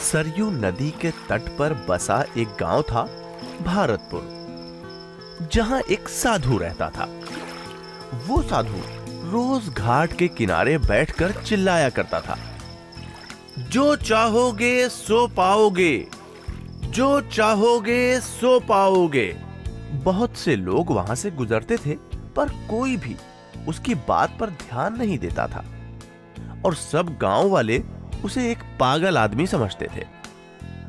सरयू नदी के तट पर बसा एक गांव था भारतपुर, जहां एक साधु रहता था। वो साधु रोज घाट के किनारे बैठकर चिल्लाया करता था, जो चाहोगे सो पाओगे, जो चाहोगे सो पाओगे। बहुत से लोग वहां से गुजरते थे, पर कोई भी उसकी बात पर ध्यान नहीं देता था और सब गांव वाले उसे एक पागल आदमी समझते थे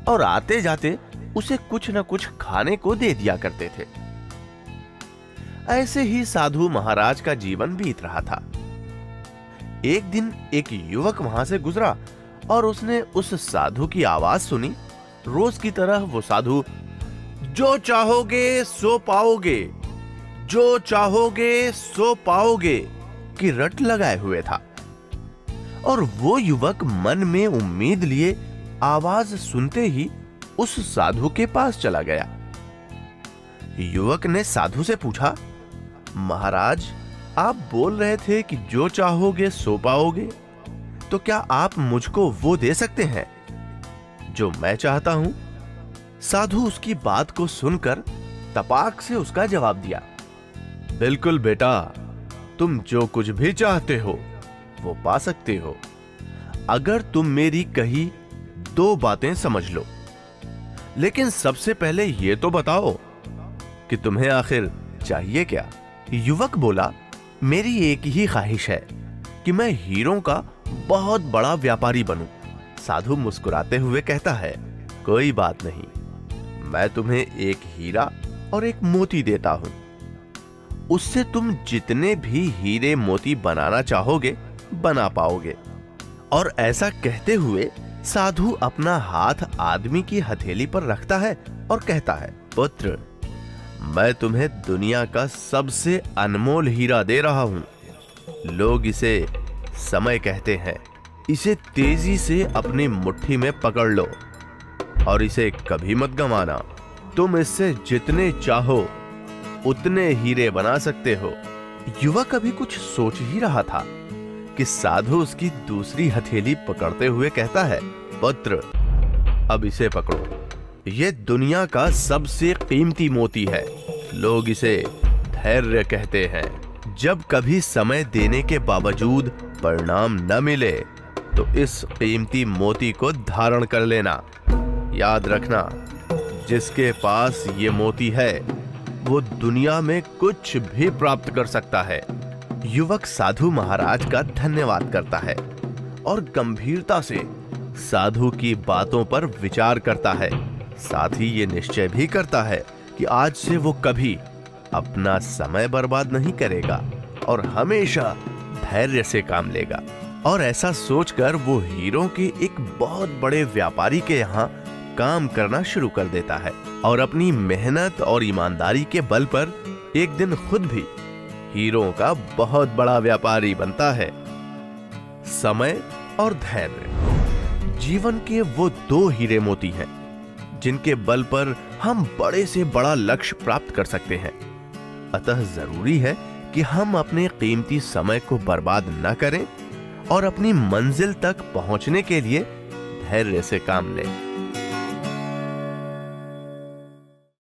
और आते जाते उसे कुछ न कुछ खाने को दे दिया करते थे। ऐसे ही साधु महाराज का जीवन बीत रहा था। एक दिन एक युवक वहां से गुजरा और उसने उस साधु की आवाज सुनी। रोज की तरह वो साधु जो चाहोगे सो पाओगे, जो चाहोगे सो पाओगे की रट लगाए हुए था और वो युवक मन में उम्मीद लिए आवाज सुनते ही उस साधु के पास चला गया। युवक ने साधु से पूछा, महाराज, आप बोल रहे थे कि जो चाहोगे सो पाओगे, तो क्या आप मुझको वो दे सकते हैं जो मैं चाहता हूं? साधु उसकी बात को सुनकर तपाक से उसका जवाब दिया, बिल्कुल बेटा, तुम जो कुछ भी चाहते हो वो पा सकते हो, अगर तुम मेरी कही दो बातें समझ लो। लेकिन सबसे पहले ये तो बताओ कि तुम्हें आखिर चाहिए क्या? युवक बोला, मेरी एक ही ख्वाहिश है कि मैं हीरों का बहुत बड़ा व्यापारी बनूं। साधु मुस्कुराते हुए कहता है, कोई बात नहीं, मैं तुम्हें एक हीरा और एक मोती देता हूं। उससे तुम जितने भी हीरे मोती बनाना चाहोगे बना पाओगे। और ऐसा कहते हुए साधु अपना हाथ आदमी की हथेली पर रखता है और कहता है, पुत्र, मैं तुम्हें दुनिया का सबसे अनमोल हीरा दे रहा हूं। लोग इसे समय कहते हैं। इसे तेजी से अपनी मुट्ठी में पकड़ लो और इसे कभी मत गंवाना। तुम इससे जितने चाहो उतने हीरे बना सकते हो। युवक अभी कुछ सोच ही रहा था कि साधु उसकी दूसरी हथेली पकड़ते हुए कहता है, पुत्र, अब इसे पकड़ो। ये दुनिया का सबसे कीमती मोती है। लोग इसे धैर्य कहते हैं। जब कभी समय देने के बावजूद परिणाम न मिले तो इस कीमती मोती को धारण कर लेना। याद रखना, जिसके पास ये मोती है वो दुनिया में कुछ भी प्राप्त कर सकता है। युवक साधु महाराज का धन्यवाद करता है और गंभीरता से साधु की बातों पर विचार करता है। साथ ही ये निश्चय भी करता है कि आज से वो कभी अपना समय बर्बाद नहीं करेगा और हमेशा धैर्य से काम लेगा। और ऐसा सोचकर वो हीरों के एक बहुत बड़े व्यापारी के यहाँ काम करना शुरू कर देता है और अपनी मेहनत और ईमानदारी के बल पर एक दिन खुद भी हीरों का बहुत बड़ा व्यापारी बनता है। समय और धैर्य जीवन के वो दो हीरे मोती हैं जिनके बल पर हम बड़े से बड़ा लक्ष्य प्राप्त कर सकते हैं। अतः जरूरी है कि हम अपने कीमती समय को बर्बाद न करें और अपनी मंजिल तक पहुंचने के लिए धैर्य से काम लें।